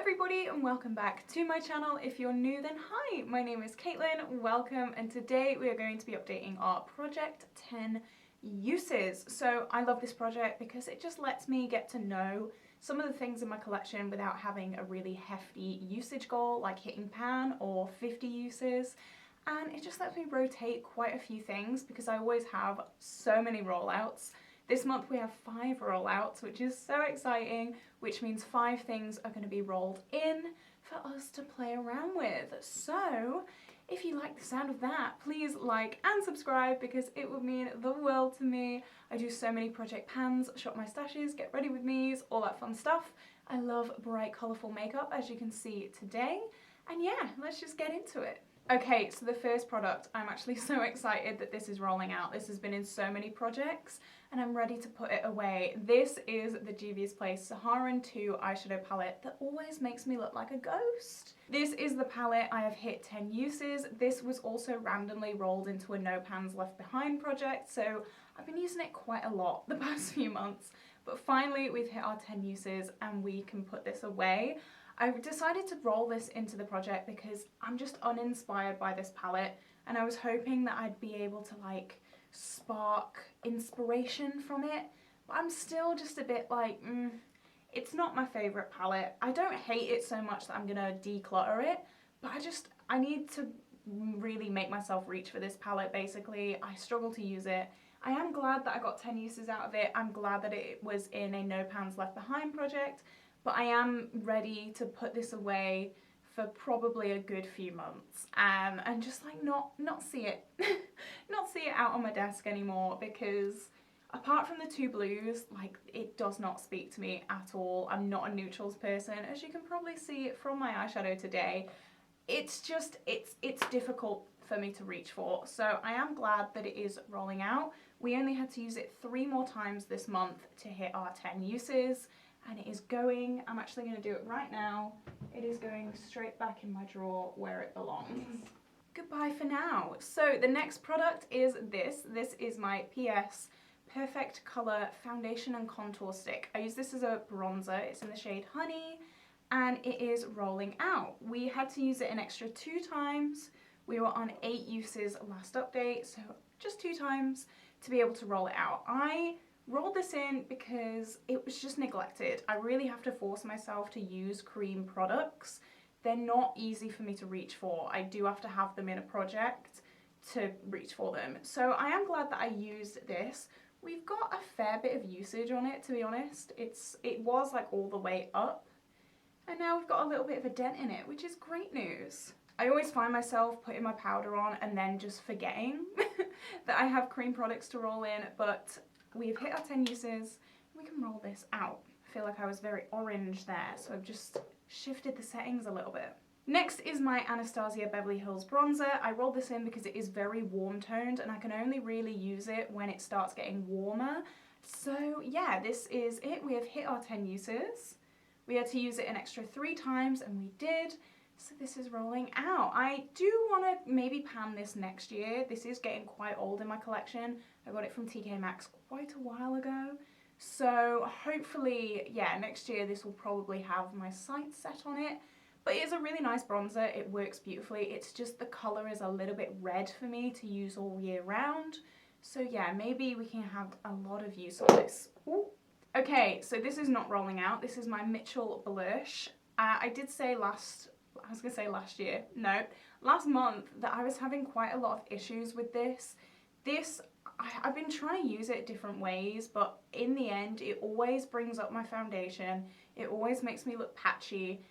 everybody and welcome back to my channel. If you're new then hi, my name is Caitlin, welcome, and today we are going to be updating our Project 10 uses. So I love this project because it just lets me get to know some of the things in my collection without having a really hefty usage goal like hitting pan or 50 uses. And it just lets me rotate quite a few things because I always have so many rollouts. This month we have 5 rollouts, which is so exciting, which means 5 things are going to be rolled in for us to play around with. So if you like the sound of that, please like and subscribe because it would mean the world to me. I do so many project pans, shop my stashes, get ready with me's, all that fun stuff. I love bright colourful makeup, as you can see today. And yeah, let's just get into it. Okay, so the first product, I'm actually so excited that this is rolling out. This has been in so many projects and I'm ready to put it away. This is the Juvia's Place Saharan 2 eyeshadow palette that always makes me look like a ghost. This is the palette I have hit 10 uses. This was also randomly rolled into a No Pans Left Behind project, so I've been using it quite a lot the past few months. But finally we've hit our 10 uses and we can put this away. I decided to roll this into the project because I'm just uninspired by this palette and I was hoping that I'd be able to like spark inspiration from it, but I'm still just a bit like, it's not my favourite palette. I don't hate it so much that I'm gonna declutter it, but I need to really make myself reach for this palette basically. I struggle to use it. I am glad that I got 10 uses out of it. I'm glad that it was in a No Pans Left Behind project. But I am ready to put this away for probably a good few months and just like not see it not see it out on my desk anymore, because apart from the 2 blues, like, it does not speak to me at all. I'm not a neutrals person, as you can probably see from my eyeshadow today. It's just it's difficult for me to reach for, so I am glad that it is rolling out. We only had to use it 3 more times this month to hit our 10 uses. And it is going, I'm actually going to do it right now, it is going straight back in my drawer where it belongs. Goodbye for now. So the next product is this. This is my PS Perfect Colour Foundation and Contour Stick. I use this as a bronzer. It's in the shade Honey and it is rolling out. We had to use it an extra 2 times. We were on 8 uses last update, so just 2 times to be able to roll it out. I rolled this in because it was just neglected. I really have to force myself to use cream products. They're not easy for me to reach for. I do have to have them in a project to reach for them. So I am glad that I used this. We've got a fair bit of usage on it, to be honest. It was like all the way up and now we've got a little bit of a dent in it, which is great news. I always find myself putting my powder on and then just forgetting that I have cream products to roll in, but we've hit our 10 uses and we can roll this out. I feel like I was very orange there, so I've just shifted the settings a little bit. Next is my Anastasia Beverly Hills bronzer. I rolled this in because it is very warm toned and I can only really use it when it starts getting warmer. So yeah, this is it. We have hit our 10 uses. We had to use it an extra 3 times and we did. So this is rolling out. I do want to maybe pan this next year. This is getting quite old in my collection. I got it from TK Maxx quite a while ago. So hopefully, yeah, next year this will probably have my sights set on it. But it is a really nice bronzer. It works beautifully. It's just the colour is a little bit red for me to use all year round. So yeah, maybe we can have a lot of use on this. Ooh. Okay, so this is not rolling out. This is my Mitchell blush. I did say last month that I was having quite a lot of issues with this. I've been trying to use it different ways, but in the end it always brings up my foundation. It always makes me look patchy.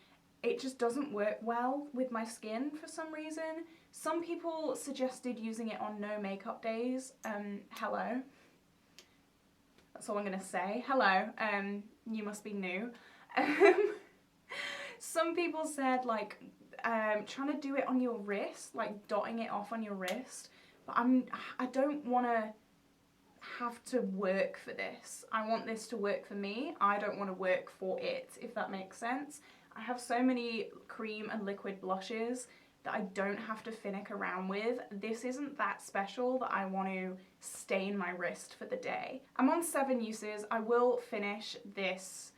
It just doesn't work well with my skin for some reason. Some people suggested using it on no makeup days. Hello. That's all I'm gonna say. Hello. You must be new. Some people said like trying to do it on your wrist, like dotting it off on your wrist, but I don't want to have to work for this. I want this to work for me. I don't want to work for it, if that makes sense. I have so many cream and liquid blushes that I don't have to finick around with. This isn't that special that I want to stain my wrist for the day. I'm on 7 uses. I will finish this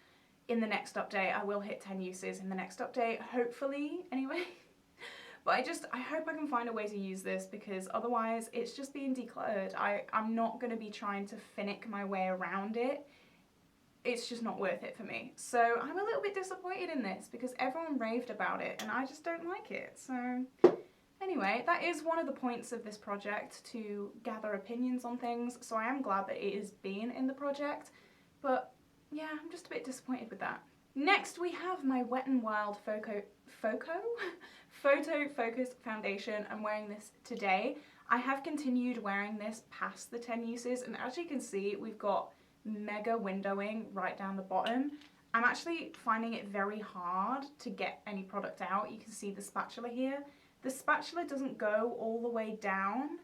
in the next update. I will hit 10 uses in the next update, hopefully, anyway. But I hope I can find a way to use this, because otherwise it's just being decluttered. I'm not going to be trying to finnick my way around it. It's just not worth it for me. So I'm a little bit disappointed in this, because everyone raved about it and I just don't like it. So anyway, that is one of the points of this project, to gather opinions on things. So I am glad that it is being in the project, but yeah, I'm just a bit disappointed with that. Next we have my Wet n Wild Photo Focus Foundation. I'm wearing this today. I have continued wearing this past the 10 uses, and as you can see, we've got mega windowing right down the bottom. I'm actually finding it very hard to get any product out. You can see the spatula here. The spatula doesn't go all the way down,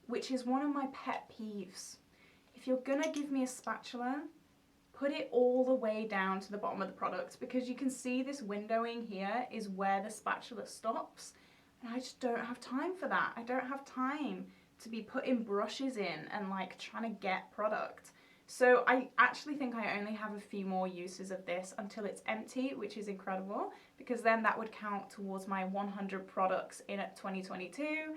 which is one of my pet peeves. If you're gonna give me a spatula, put it all the way down to the bottom of the product, because you can see this windowing here is where the spatula stops, and I just don't have time for that. I don't have time to be putting brushes in and like trying to get product. So I actually think I only have a few more uses of this until it's empty, which is incredible, because then that would count towards my 100 products in 2022.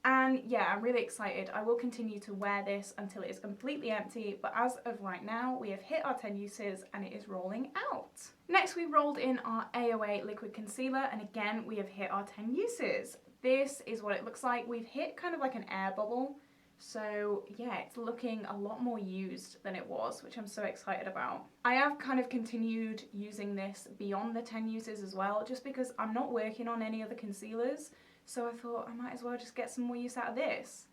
And yeah, I'm really excited. I will continue to wear this until it is completely empty, but as of right now, we have hit our 10 uses and it is rolling out. Next, we rolled in our AOA liquid concealer, and again, we have hit our 10 uses. This is what it looks like. We've hit kind of like an air bubble. So yeah, it's looking a lot more used than it was, which I'm so excited about. I have kind of continued using this beyond the 10 uses as well, just because I'm not working on any other concealers. So I thought I might as well just get some more use out of this.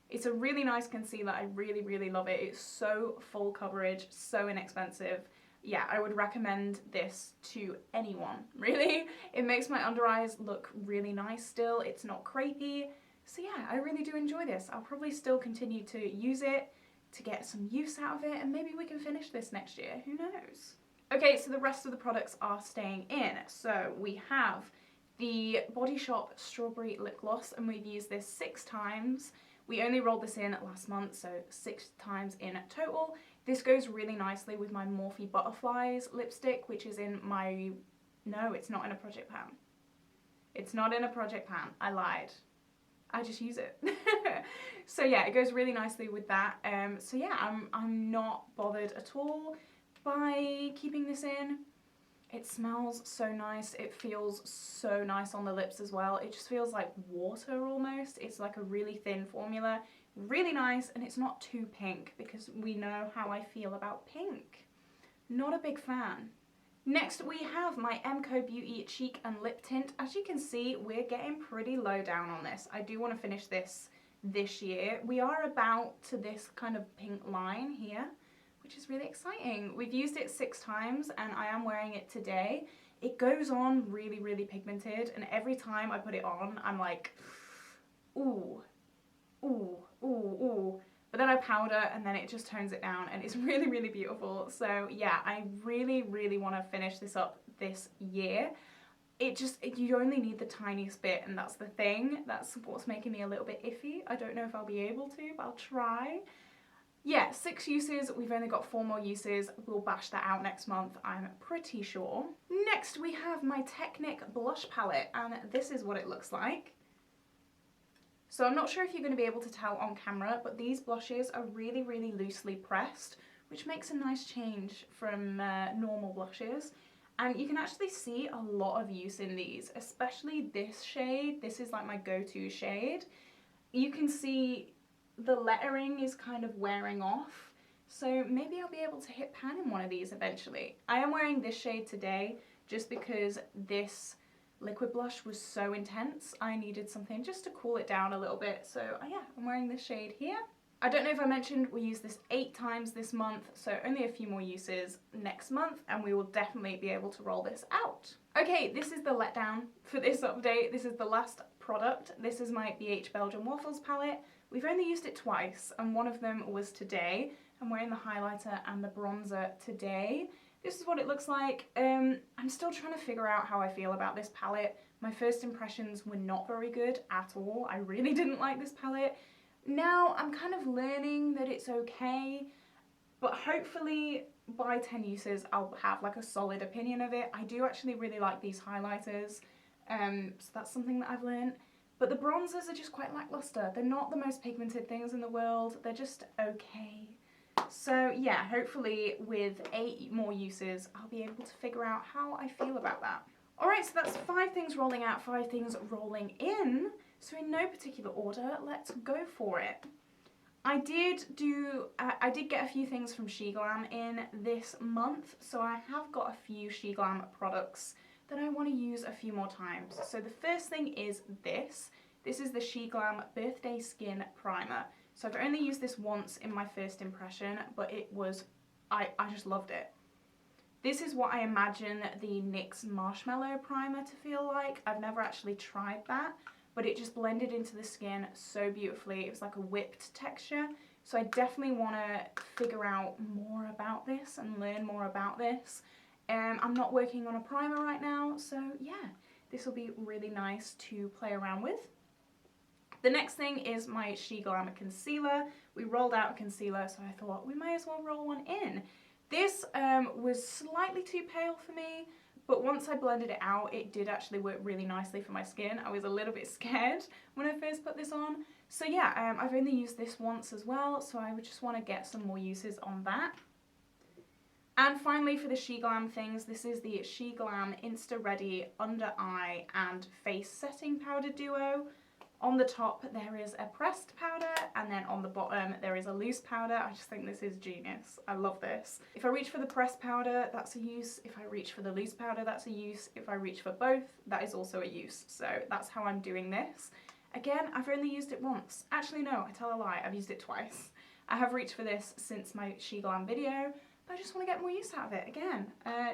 It's a really nice concealer. I really, really love it. It's so full coverage, so inexpensive. Yeah, I would recommend this to anyone, really. It makes my under eyes look really nice still. It's not crepey. So yeah, I really do enjoy this. I'll probably still continue to use it to get some use out of it, and maybe we can finish this next year. Who knows? Okay, so the rest of the products are staying in. So we have the Body Shop Strawberry Lip Gloss, and we've used this 6 times. We only rolled this in last month, so 6 times in total. This goes really nicely with my Morphe Butterflies lipstick, which is in my... No, it's not in a project pan. It's not in a project pan. I lied. I just use it. So yeah, it goes really nicely with that. So yeah, I'm not bothered at all by keeping this in. It smells so nice. It feels so nice on the lips as well. It just feels like water almost. It's like a really thin formula. Really nice, and it's not too pink, because we know how I feel about pink. Not a big fan. Next we have my MCO Beauty Cheek and Lip Tint. As you can see, we're getting pretty low down on this. I do want to finish this year. We are about to this kind of pink line here, which is really exciting. We've used it 6 times and I am wearing it today. It goes on really, really pigmented, and every time I put it on, I'm like, ooh, ooh, ooh, ooh. But then I powder and then it just tones it down, and it's really, really beautiful. So yeah, I really, really want to finish this up this year. You only need the tiniest bit, and that's the thing. That's what's making me a little bit iffy. I don't know if I'll be able to, but I'll try. Yeah, 6 uses. We've only got 4 more uses. We'll bash that out next month, I'm pretty sure. Next, we have my Technic blush palette, and this is what it looks like. So I'm not sure if you're going to be able to tell on camera, but these blushes are really, really loosely pressed, which makes a nice change from normal blushes. And you can actually see a lot of use in these, especially this shade. This is like my go-to shade. You can see the lettering is kind of wearing off, so maybe I'll be able to hit pan in one of these eventually. I am wearing this shade today just because this liquid blush was so intense. I needed something just to cool it down a little bit, so yeah, I'm wearing this shade here. I don't know if I mentioned we used this 8 times this month, so only a few more uses next month, and we will definitely be able to roll this out. Okay, this is the letdown for this update. This is the last product. This is my BH Belgian Waffles palette. We've only used it twice, and one of them was today. I'm wearing the highlighter and the bronzer today. This is what it looks like. I'm still trying to figure out how I feel about this palette. My first impressions were not very good at all. I really didn't like this palette. Now I'm kind of learning that it's okay, but hopefully by 10 uses I'll have like a solid opinion of it. I do actually really like these highlighters, so that's something that I've learned. But the bronzers are just quite lackluster. They're not the most pigmented things in the world, they're just okay. So yeah, hopefully with 8 more uses I'll be able to figure out how I feel about that. Alright, so that's 5 things rolling out, 5 things rolling in. So in no particular order, let's go for it. I did get a few things from SheGlam in this month, so I have got a few SheGlam products that I want to use a few more times. So the first thing is this. This is the SheGlam Birthday Skin Primer. So I've only used this once in my first impression, but it was, I just loved it. This is what I imagine the NYX Marshmallow Primer to feel like. I've never actually tried that, but it just blended into the skin so beautifully. It was like a whipped texture. So I definitely want to figure out more about this and learn more about this. I'm not working on a primer right now, so yeah, this will be really nice to play around with. The next thing is my SheGlam concealer. We rolled out a concealer, so I thought we might as well roll one in. This was slightly too pale for me, but once I blended it out, it did actually work really nicely for my skin. I was a little bit scared when I first put this on. So yeah, I've only used this once as well, so I would just want to get some more uses on that. And finally, for the SheGlam things, this is the SheGlam Insta Ready Under Eye and Face Setting Powder Duo. On the top there is a pressed powder, and then on the bottom there is a loose powder. I just think this is genius. I love this. If I reach for the pressed powder, that's a use. If I reach for the loose powder, that's a use. If I reach for both, that is also a use. So that's how I'm doing this. Again, I've only used it once. Actually no, I tell a lie, I've used it twice. I have reached for this since my SheGlam video, but I just want to get more use out of it. Again,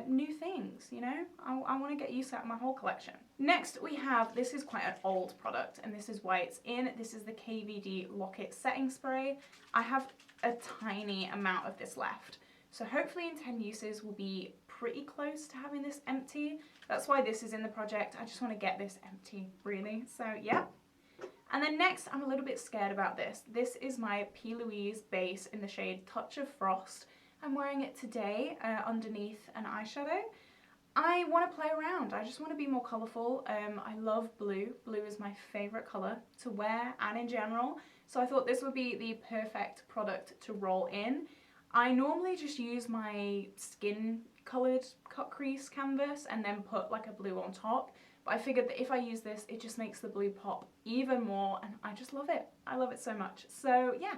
new things, you know? I want to get use out of my whole collection. Next we have, this is quite an old product, and this is why it's in. This is the KVD Lock-It Setting Spray. I have a tiny amount of this left. So hopefully in 10 uses we'll be pretty close to having this empty. That's why this is in the project. I just want to get this empty, really. So yeah. And then next, I'm a little bit scared about this. This is my P. Louise base in the shade Touch of Frost. I'm wearing it today underneath an eyeshadow. I want to play around. I just want to be more colourful. I love blue. Blue is my favourite colour to wear and in general. So I thought this would be the perfect product to roll in. I normally just use my skin coloured cut crease canvas and then put like a blue on top. But I figured that if I use this, it just makes the blue pop even more, and I just love it. I love it so much. So yeah,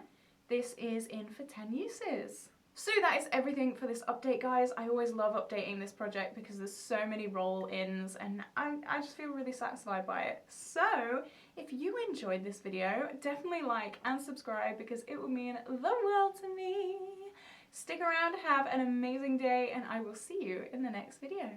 this is in for 10 uses. So that is everything for this update, guys. I always love updating this project because there's so many roll-ins, and I just feel really satisfied by it. So if you enjoyed this video, definitely like and subscribe because it would mean the world to me. Stick around, have an amazing day, and I will see you in the next video.